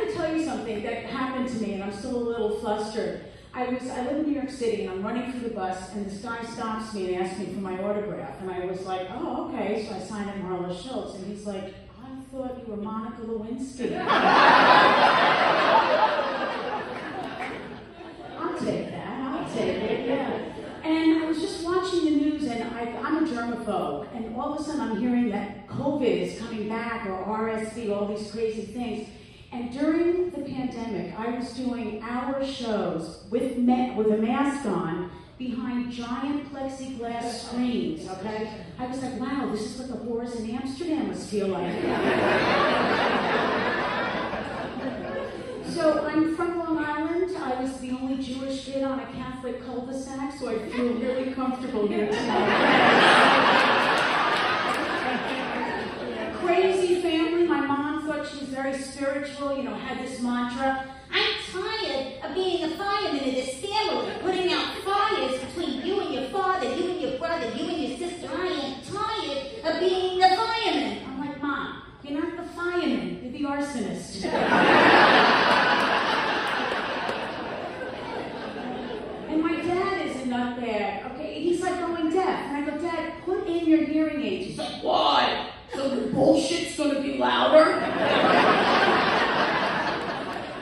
to tell you something that happened to me, and I'm still a little flustered. I live in New York City, and I'm running through the bus, and this guy stops me and asks me for my autograph. And I was like, oh, okay. So I signed it Marla Schultz, and he's like, I thought you were Monica Lewinsky. I'll take that. I'll take it, yeah. And I was just watching the news, and I'm a germaphobe, and all of a sudden I'm hearing that COVID is coming back, or RSV, all these crazy things. And during the pandemic, I was doing hour shows with a mask on behind giant plexiglass screens, okay? I was like, wow, this is what the whores in Amsterdam must feel like. So I'm from Long Island. I was the only Jewish kid on a Catholic cul-de-sac, so I feel really comfortable here tonight. Crazy family. My mom thought she was very spiritual, had this mantra. I'm tired of being a fireman in this family, putting out fires between you and your father, you and your brother, you and your sister. I am tired of being the fireman. I'm like, Mom, you're not the fireman, you're the arsonist. And my dad is a nutbag, okay? He's like going deaf. And I go, Dad, put in your hearing aids. He's like, why? So the bullshit's gonna be louder?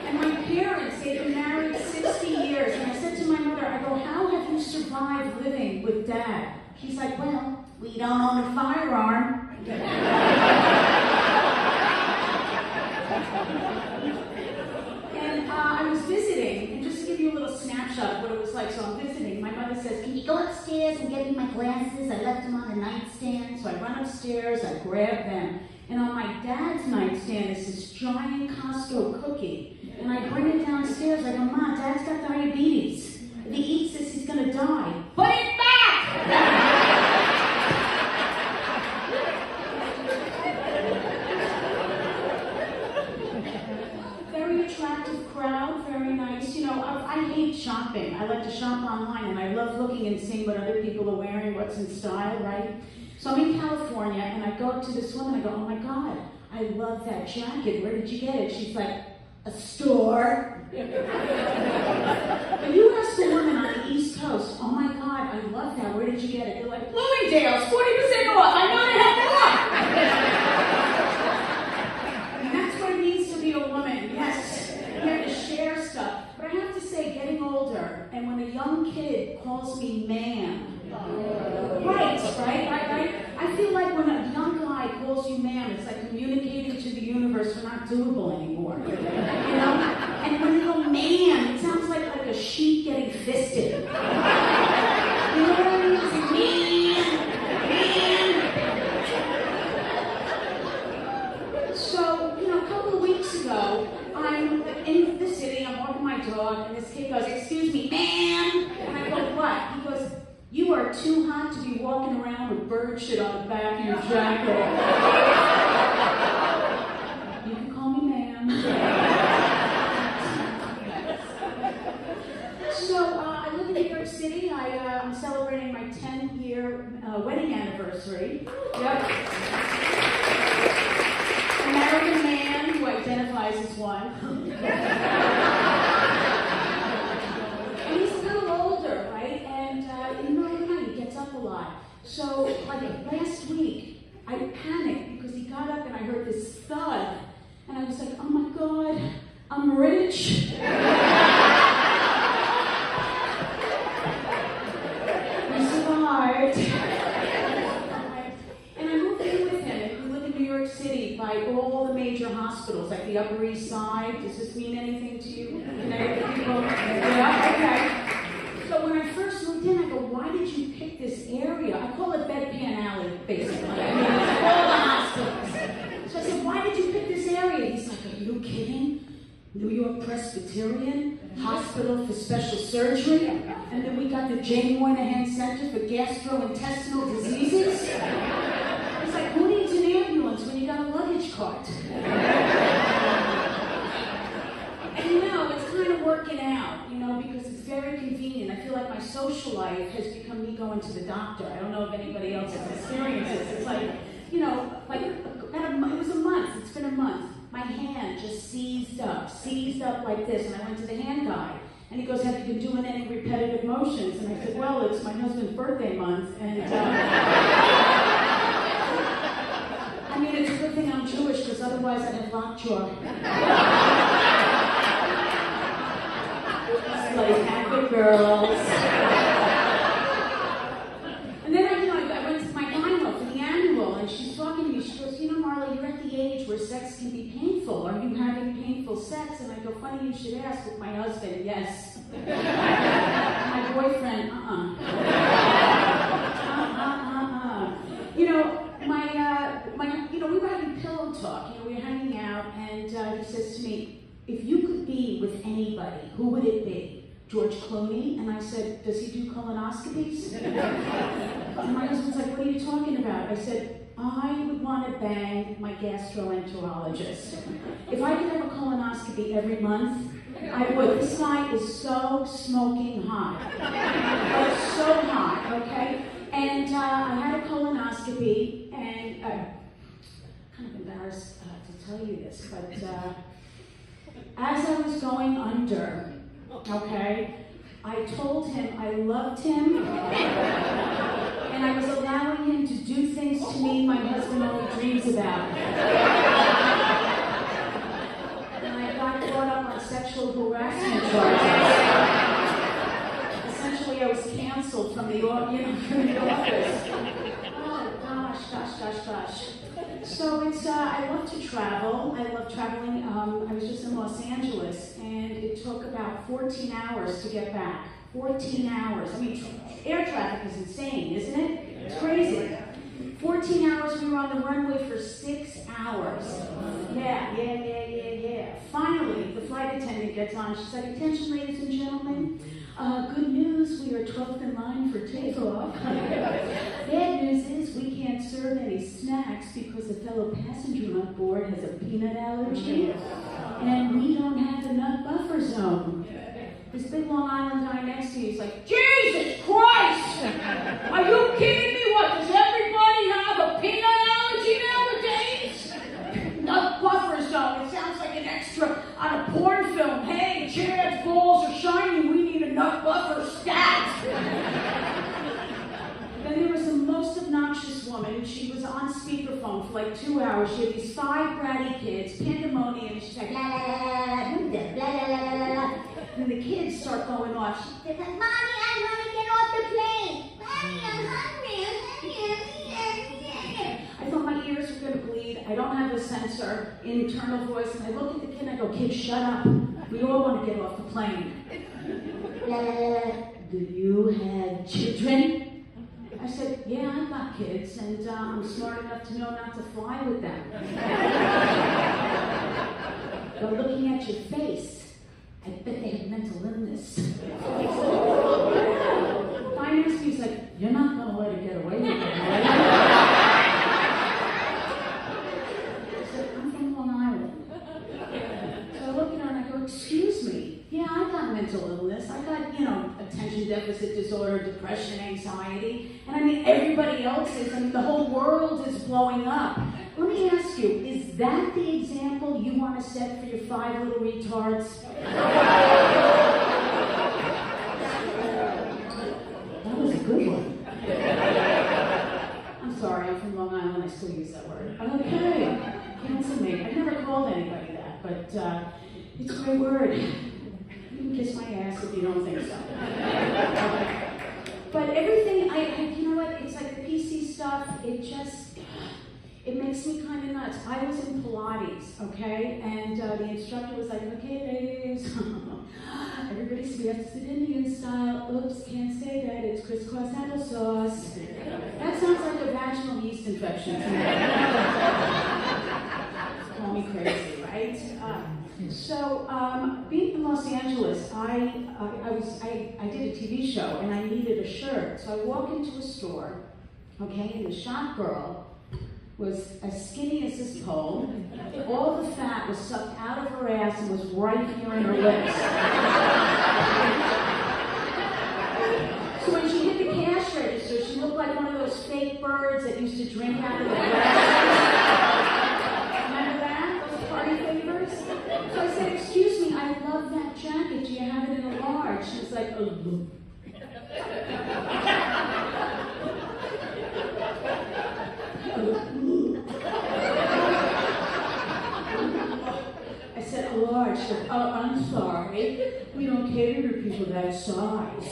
And my parents, they've been married 60 years. And I said to my mother, I go, how have you survived living with Dad? She's like, well, we don't own a firearm. And I was visiting, and just to give you a little snapshot of what it was like, so I'm visiting. My mother says, Can you go upstairs and get me my glasses? I left them on the nightstand. so I run upstairs, I grab them, and on my dad's nightstand is this giant Costco cookie. And I bring it downstairs, I go, Mom, Dad's got diabetes. If he eats this, he's gonna die. Put it back! Very attractive crowd, very nice. I hate shopping. I like to shop online, and I love looking and seeing what other people are wearing, what's in style, right? So I'm in California, and I go up to this woman, I go, oh my God, I love that jacket. Where did you get it? She's like, a store. But you ask a woman on the East Coast, oh my God, I love that. Where did you get it? They're like, Bloomingdale's, 40% off. I know they have more. And that's what it means to be a woman. Yes, you have to share stuff. But I have to say, getting older, and when a young kid calls me ma'am, right? I feel like when a young guy calls you ma'am, it's like communicating to the universe we're not doable anymore. And when you go ma'am, it sounds like a sheep getting fisted. You know what I mean? It's like, man. So, a couple of weeks ago, I'm in the city, I'm walking my dog, and this kid goes, excuse me, ma'am. And I go, what? He goes, you are too hot to be walking around with bird shit on the back of your jacket. You can call me ma'am. So I live in New York City. I'm celebrating my 10-year wedding anniversary. Yep. I married a man who identifies as one. And he's a little older, right? And he gets up a lot. So, like last week, I panicked because he got up and I heard this thud. And I was like, oh my God, I'm rich. We survived. And I moved in with him, and we live in New York City by all the major hospitals, like the Upper East Side. Does this mean anything to you? Connecticut people? Yeah, okay. So when I first moved in, I go, why did you pick this area? I call it Bedpan Alley, basically. I mean, it's all the hospitals. So I said, why did you pick this area? He's like, are you kidding? New York Presbyterian Hospital for Special Surgery. And then we got the Jane Moynihan Center for Gastrointestinal Diseases. It's like, who needs an ambulance when you got a luggage cart? And it's kind of working out, because it's very convenient. I feel like my social life has become me going to the doctor. I don't know if anybody else has experienced this. It's like, it was a month. It's been a month. My hand just seized seized up like this. And I went to the hand guy. And he goes, have you been doing any repetitive motions? And I said, well, it's my husband's birthday month. And I mean, it's a good thing I'm Jewish, because otherwise I'd have lockjaw. Like, happy girls. And then I went to my gyno for the annual, and she's talking to me. She goes, you know, Marla, you're at the age where sex can be painful. Are you having painful sex? And I go, funny you should ask. With my husband, yes. My boyfriend, You know, we were having pillow talk. You know, we were hanging out, and he says to me, if you could be with anybody, who would it be? George Clooney? And I said, does he do colonoscopies? And my husband's like, what are you talking about? I said, I would want to bang my gastroenterologist. If I could have a colonoscopy every month, I would. This guy is so smoking hot. So hot, okay? And I had a colonoscopy, and I'm kind of embarrassed to tell you this, but as I was going under, okay, I told him I loved him, and I was allowing him to do things to me my husband only dreams about. And I got caught up on sexual harassment charges. Essentially, I was canceled from the office. Oh, gosh. So it's, I love to travel. I love traveling. I was just in Los Angeles, and it took about 14 hours to get back. 14 hours. I mean, air traffic is insane, isn't it? It's crazy. 14 hours, we were on the runway for 6 hours. Yeah. Finally, the flight attendant gets on. She's like, attention, ladies and gentlemen. Good news, we are 12th in line for takeoff. Bad news is we can't serve any snacks because a fellow passenger on board has a peanut allergy, and we don't have enough buffer zone. This big Long Island guy next to you is like, Jesus Christ! Are you kidding me? What, does everybody have a peanut allergy nowadays? Enough buffer zone. It sounds like an extra on a porn film. Hey, Chad's balls are shiny. We need enough buffer stats. Then there was the most obnoxious woman. She was on speakerphone for like 2 hours. She had these 5 bratty kids, pandemonium, and she's like, la la la la la la la. And the kids start going off. She's like, Mommy, I want to get off the plane. Mommy, I'm hungry. I thought my ears were going to bleed. I don't have a sensor, internal voice. And I look at the kid and I go, kid, shut up. We all want to get off the plane. Do you have children? I said, yeah, I've got kids, and I'm smart enough to know not to fly with them. But looking at your face, I bet they have mental illness. Finance me's like, you're not going to let her get away with it, right? I said, I'm from Long Island. So I look at her and I go, excuse me. Yeah, I got mental illness. I got, attention deficit disorder, depression, anxiety. And I mean, everybody else is. I mean, the whole world is blowing up. Let me ask you, is that the example you want to set for your 5 little retards? That was a good one. I'm sorry, I'm from Long Island. I still use that word. Okay, cancel me. I've never called anybody that, but it's a great word. You can kiss my ass if you don't think so. But everything, you know what, it's like the PC stuff, it makes me kind of nuts. I was in Pilates, okay, and the instructor was like, okay, ladies, everybody suggests it Indian style. Oops, can't say that, it's crisscross applesauce. That sounds like a vaginal yeast infection to me. Call me crazy, right? So, being in Los Angeles, I did a TV show and I needed a shirt. So I walk into a store, okay, and the shop girl was as skinny as this pole. All the fat was sucked out of her ass and was right here in her lips. So when she hit the cash register, she looked like one of those fake birds that used to drink out of the glass. Remember that? Those party favors? So I said, have it in a large? She was like, oh. I said, a large. She said, oh, I'm sorry. We don't cater to people that size. I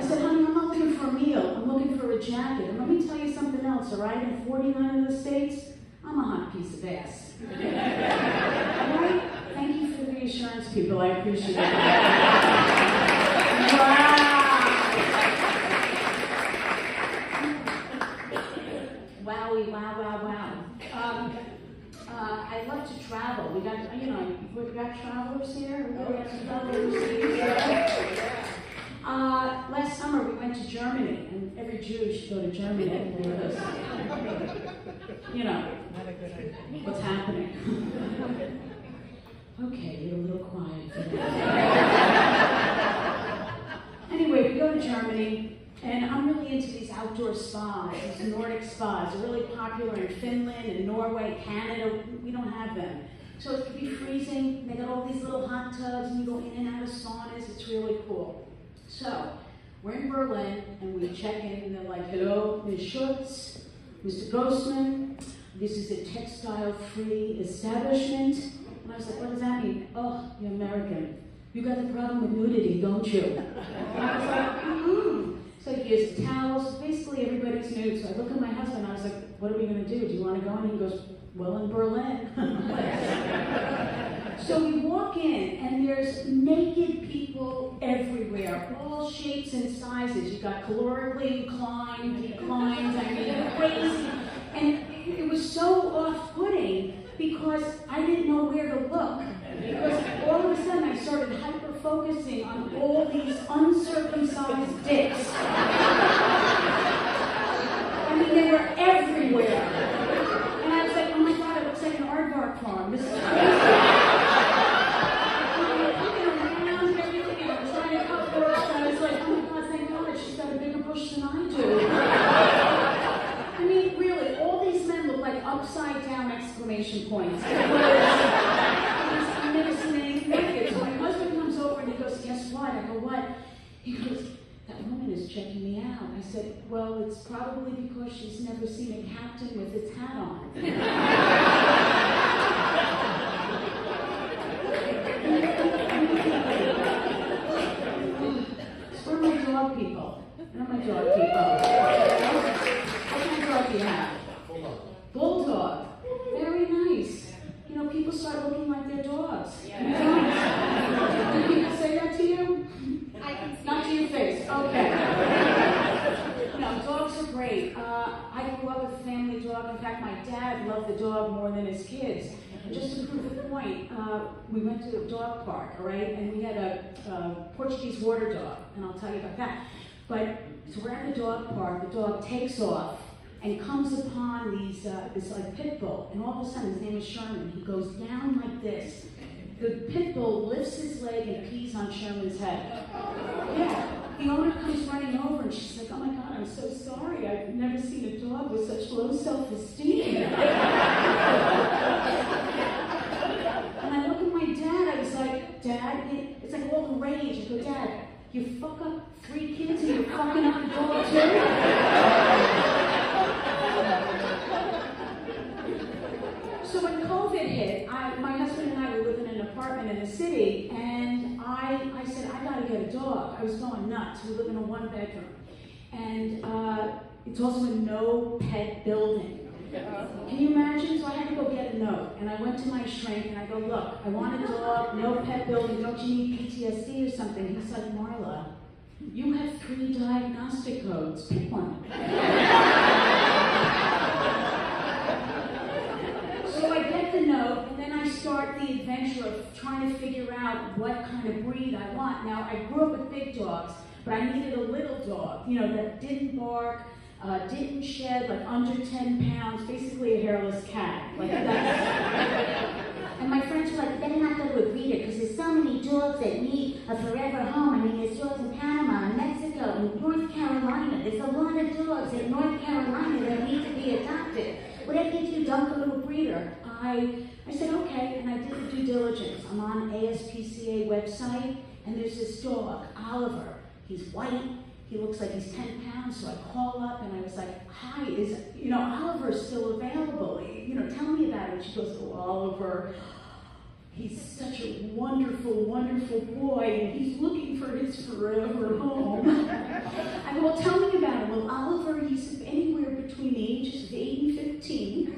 said, honey, I'm not looking for a meal. I'm looking for a jacket. And let me tell you something else, all right? In 49 of the states, I'm a hot piece of ass. All right? Thank you for the reassurance, people. I appreciate it. Wow. Wowie, wow, wow, wow. I love to travel. We got travelers here. We got some travelers overseas. Last summer we went to Germany, and every Jew should go to Germany because, you know, what's happening. Okay, you're a little quiet for that. Anyway, we go to Germany, and I'm really into these outdoor spas, these Nordic spas. They're really popular in Finland and Norway, Canada. We don't have them. So it could be freezing. They got all these little hot tubs, and you go in and out of saunas. It's really cool. So we're in Berlin, and we check in, and they're like, hello, Ms. Schultz, Mr. Grossman. This is a textile-free establishment. And I was like, what does that mean? Oh, you're American. You got the problem with nudity, don't you? And I was like, mm-hmm. So he gives towels. Basically, everybody's nude. So I look at my husband, and I was like, what are we going to do? Do you want to go? And he goes, well, in Berlin. So we walk in, and there's naked people everywhere, all shapes and sizes. You got calorically inclined, declined, I mean, crazy. And it was so off-putting because I didn't know where to look. Because all of a sudden I started hyper-focusing on all these uncircumcised dicks. I mean, they were everywhere. And I was like, oh my God, it looks like an aardvark farm. This is crazy. Than I do. I mean, really, all these men look like upside down exclamation points. I've never seen anything like it. So my husband comes over and he goes, guess what? I go, what? He goes, that woman is checking me out. I said, well, it's probably because she's never seen a captain with his hat on. So we're my dog people. Not my dog people. What kind of dog do you have? Bulldog. Very nice. You know, people start looking like their dogs. Yeah. Do people say that to you? I can see. Not to your face. Okay. No, dogs are great. I grew up with a family dog. In fact, my dad loved the dog more than his kids. And just to prove the point, we went to a dog park, all right? And we had a Portuguese water dog, and I'll tell you about that. But so we're at the dog park, the dog takes off and comes upon this like pit bull, and all of a sudden, his name is Sherman, he goes down like this. The pit bull lifts his leg and pees on Sherman's head. Yeah, the owner comes running over and she's like, oh my God, I'm so sorry, I've never seen a dog with such low self-esteem. And I look at my dad, I was like, Dad, it's like all the rage. I go, Dad, you fuck up 3 kids and you're fucking up the dog too? So when COVID hit, my husband and I were living in an apartment in the city, and I said, I gotta get a dog. I was going nuts. We live in a 1-bedroom. And it's also a no pet building. Can you imagine? So I had to go get a note, and I went to my shrink, and I go, look, I want a dog, no pet building, don't you need PTSD or something? He's like, Marla, you have 3 diagnostic codes, pick one. So I get the note, and then I start the adventure of trying to figure out what kind of breed I want. Now, I grew up with big dogs, but I needed a little dog, you know, that didn't bark, didn't shed, like under 10 pounds, basically a hairless cat. Like that's... And my friends were like, better not go to a breeder, because there's so many dogs that need a forever home. I mean, there's dogs in Panama, and Mexico, and North Carolina. There's a lot of dogs in North Carolina that need to be adopted. Whatever you do, don't go to a breeder. I said, okay. okay, and I did the due diligence. I'm on ASPCA website, and there's this dog, Oliver. He's white. He looks like he's 10 pounds, so I call up and I was like, hi, is, Oliver's still available? Tell me about it. She goes, oh, Oliver, he's such a wonderful, wonderful boy, and he's looking for his forever home. I go, well, tell me about him. Well, Oliver, he's anywhere between the ages of 8 and 15. He's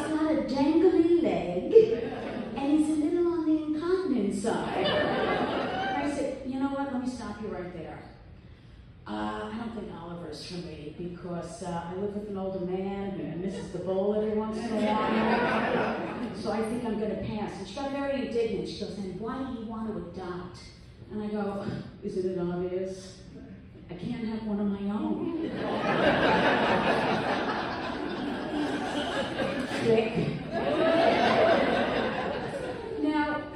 got a dangly leg, and he's a little on the incontinent side. I said, you know what, let me stop you right there. I don't think Oliver's for me because I live with an older man who misses the bowl every once in a while. So I think I'm going to pass. And she got very indignant. She goes, and why do you want to adopt? And I go, isn't it obvious? I can't have one of my own. Trick.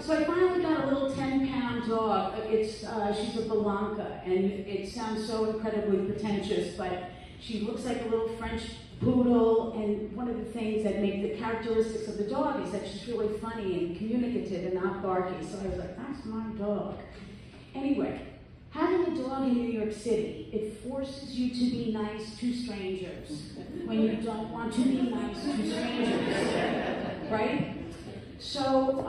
So I finally got a little 10-pound dog. She's a Belanca, and it sounds so incredibly pretentious, but she looks like a little French poodle, and one of the things that make the characteristics of the dog is that she's really funny and communicative and not barky. So I was like, that's my dog. Anyway, having a dog in New York City, it forces you to be nice to strangers when you don't want to be nice to strangers, right? So,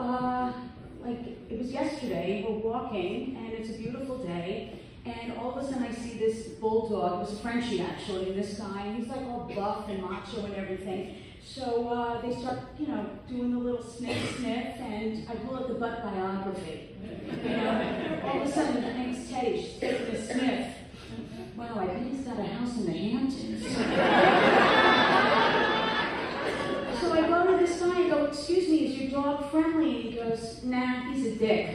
it was yesterday, we're walking, and it's a beautiful day, and all of a sudden I see this bulldog. It was a Frenchie, actually, and this guy, and he's like all buff and macho and everything. So they start, doing the little sniff, and I pull out the butt biography. All of a sudden, her name's Teddy. She's taking a sniff. Wow, I think he's got a house in the Hamptons. So I go to this guy and go, excuse me, is your dog friendly? And he goes, nah, he's a dick.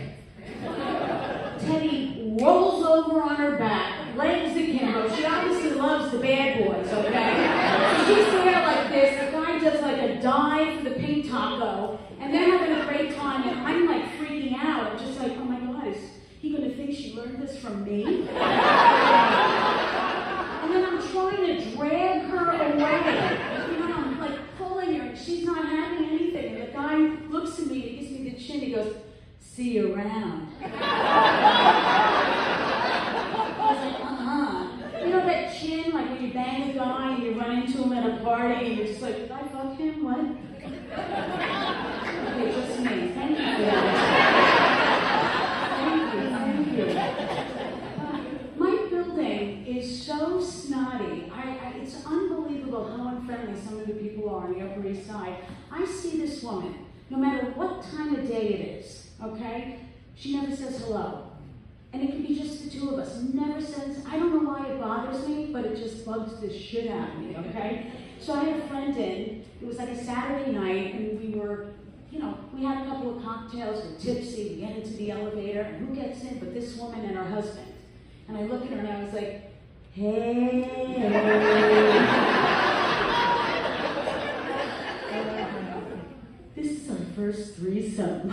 Teddy rolls over on her back, legs akimbo. She obviously loves the bad boys, okay? So she's there like this. The guy does like a dive for the pink taco, and they're having a great time, and I'm like freaking out. I'm just like, oh my God, is he going to think she learned this from me? And then I'm trying to drag her away. I'm like pulling her, and she's not having anything. And the guy looks at me, and he gives me the chin, he goes, see you around. I was like, that chin, like when you bang a guy and you run into him at a party, and you're just like, did I fuck him? What? Okay, just me. Thank you for that. Thank you. My building is so snotty. It's unbelievable how unfriendly some of the people are on the Upper East Side. I see this woman, no matter what time of day it is, okay? She never says hello. And it can be just the two of us. Never says, I don't know why it bothers me, but it just bugs the shit out of me, okay? So I had a friend in, it was like a Saturday night, and we were, we had a couple of cocktails, we're tipsy, we get into the elevator, and who gets in but this woman and her husband? And I look at her and I was like, hey. This is our first threesome.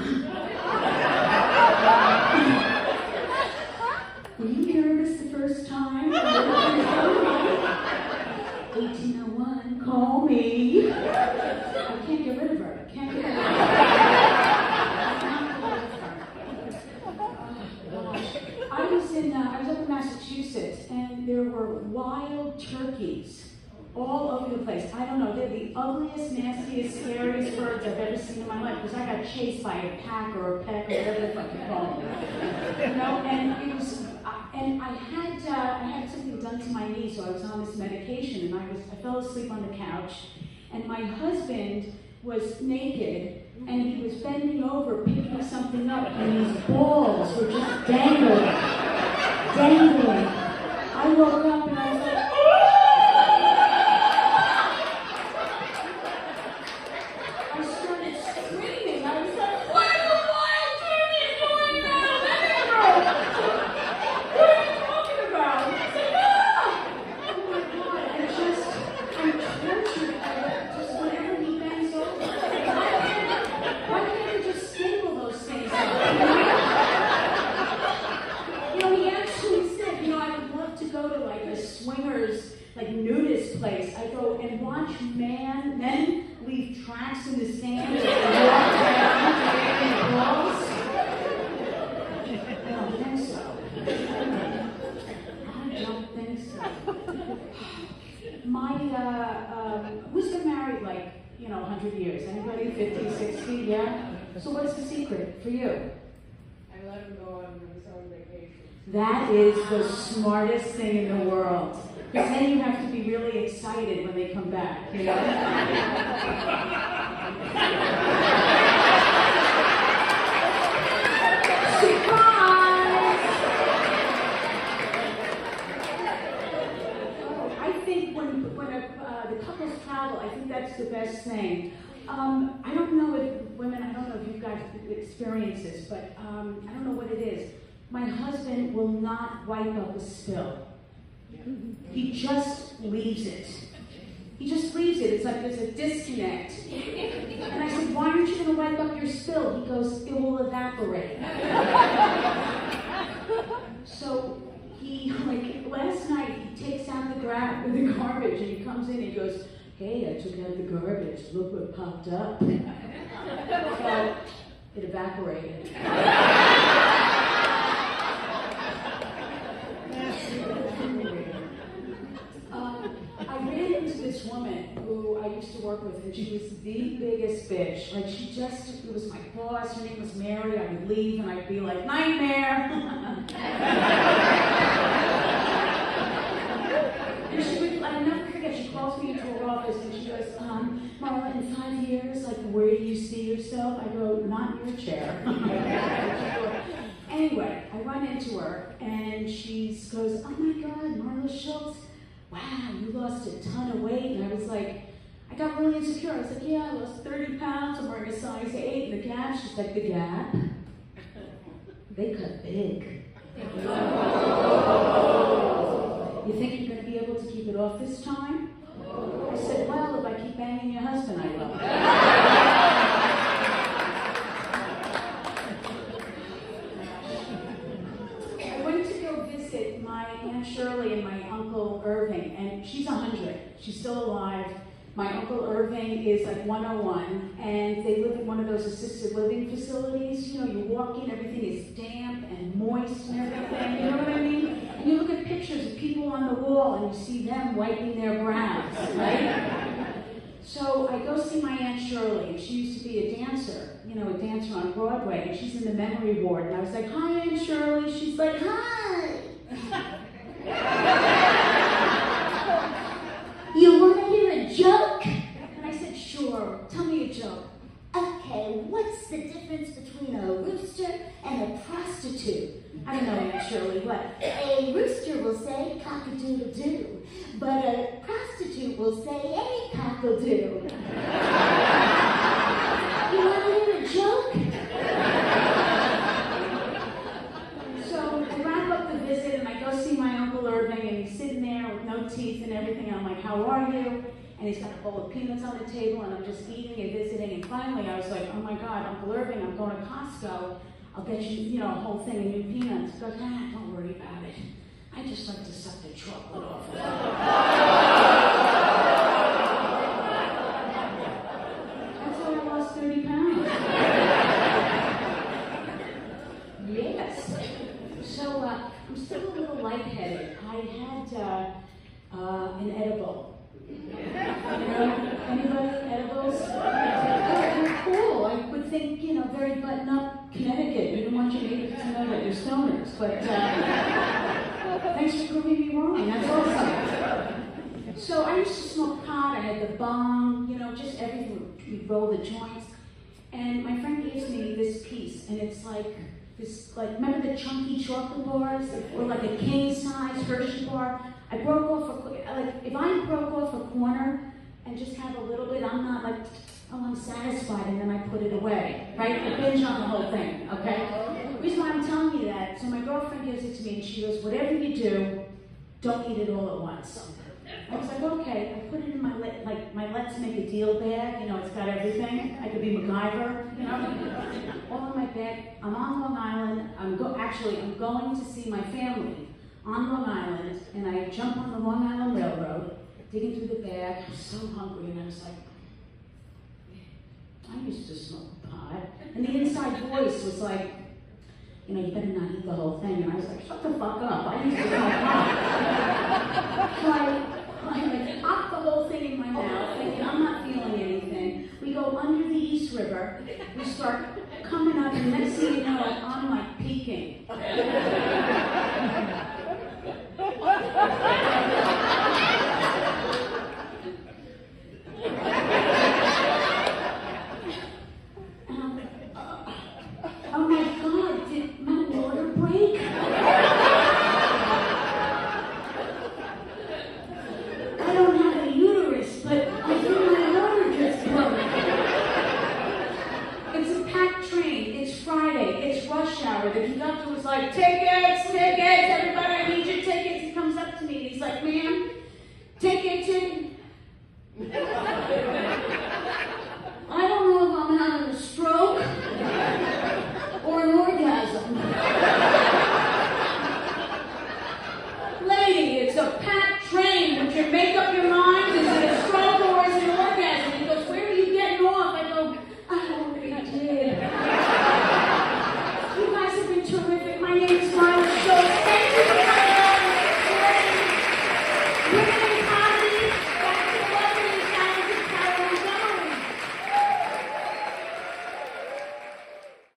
Were you nervous the first time? 1801, call me. I can't get rid of her. I was up in Massachusetts, and there were wild turkeys all over the place. I don't know, they're the ugliest, nastiest, scariest birds I've ever seen in my life, because I got chased by a pack or a peck or whatever the fuck you call it. And it was, and I had something done to my knee, so I was on this medication, and I fell asleep on the couch, and my husband was naked, and he was bending over, picking something up, and his balls were just dangling. I woke up and I was like, I started screaming. I was like, what are the wild turkeys doing now? What are you talking about? I said, oh my God, I'm tortured by it. Just whenever he bends over. Why can't you just staple those things up? He actually said, I would love to go to like stand as they walk down the walls? I don't think so. I don't think so. Who's been married like, 100 years? Anybody? 50, 60? Yeah? So what's the secret for you? I let him go on his own vacation. That is the smartest thing in the world. Because then you have to be really excited when they come back, Surprise! I think when the couples travel, I think that's the best thing. I don't know if women, I don't know if you guys experience this, but I don't know what it is. My husband will not wipe up a spill. He just leaves it. He just leaves it. It's like there's a disconnect. And I said, why aren't you going to wipe up your spill? He goes, it will evaporate. So last night, he takes out the garbage and he comes in and he goes, hey, I took out the garbage. Look what popped up. Well, it evaporated. I ran into this woman who I used to work with, and she was the biggest bitch. Like, it was my boss, her name was Mary. I would leave, and I'd be like, nightmare! And she would, I'll never forget, she calls me into her office, and she goes, Marla, in 5 years, like, where do you see yourself? I go, not in your chair. Anyway, I run into her, and she goes, oh my God, Marla Schultz, wow, you lost a ton of weight. And I was like, I got really insecure. I was like, yeah, I lost 30 pounds. I'm wearing a size 8 in the Gap. She's like, the Gap? They cut big. You think you're going to be able to keep it off this time? I said, well, if I keep banging your husband, I will. My Aunt Shirley and my Uncle Irving, and she's 100. She's still alive. My Uncle Irving is like 101, and they live in one of those assisted living facilities. You walk in, everything is damp and moist and everything. You know what I mean? And you look at pictures of people on the wall, and you see them wiping their brows, right? So I go see my Aunt Shirley, and she used to be a dancer, a dancer on Broadway, and she's in the memory ward. And I was like, hi, Aunt Shirley. She's like, hi. You want to hear a joke? And I said, sure, tell me a joke. Okay, what's the difference between a rooster and a prostitute? I don't know, Aunt Shirley, what? A rooster will say cock-a-doodle-doo, but a prostitute will say hey cock-a-doo. You want to hear a joke? So I wrap up the visit and I go see my Uncle Irving, and he's sitting there with no teeth and everything. And I'm like, how are you? And he's got a bowl of peanuts on the table, and I'm just eating and visiting. And finally I was like, oh my God, Uncle Irving, I'm going to Costco. I'll get you, a whole thing of new peanuts. He goes, don't worry about it. I just like to suck the chocolate off of it. That's how I lost 30 pounds. Yes. So I'm still a little lightheaded. I had an edible. Anybody edibles? They're cool. I would think, very button-up Connecticut. You don't want your neighbors to know that you're stoners. But thanks for proving me wrong. That's awesome. So I used to smoke pot. I had the bong, just everything. We'd roll the joints. And my friend gives me this piece, and it's remember the chunky chocolate bars? Or like a king-size Hershey bar? I broke off if I broke off a corner and just have a little bit, I'm not like, oh, I'm satisfied, and then I put it away, right? I binge on the whole thing, okay? The reason why I'm telling you that, so my girlfriend gives it to me, and she goes, whatever you do, don't eat it all at once. I was like, okay. I put it in my Let's Make a Deal bag. It's got everything. I could be MacGyver, all in my bag. I'm on Long Island. I'm going to see my family on Long Island, and I jump on the Long Island Railroad, digging through the bag. I was so hungry, and I was like, I used to smoke pot. And the inside voice was like, you know, you better not eat the whole thing. And I was like, shut the fuck up. I used to smoke pot. So I like pop the whole thing in my mouth, thinking I'm not feeling anything. We go under the East River. We start coming up, and next thing you know, I'm like peeking. Oh my God, did my water break? I don't have a uterus, but I think my water just broke. It's a packed train, it's Friday, it's rush hour. The conductor was like, tickets, everybody, I need your tickets. He comes up to me and he's like, ma'am, ticket. I don't know if I'm having a stroke or an orgasm. Lady, it's a packed train. Would you make up your mind? Is it a stroke or is it an orgasm? He goes, where are you getting off? I go, I already did. You guys have been terrific. My name is Marla Schultz. Thank you for coming on this morning.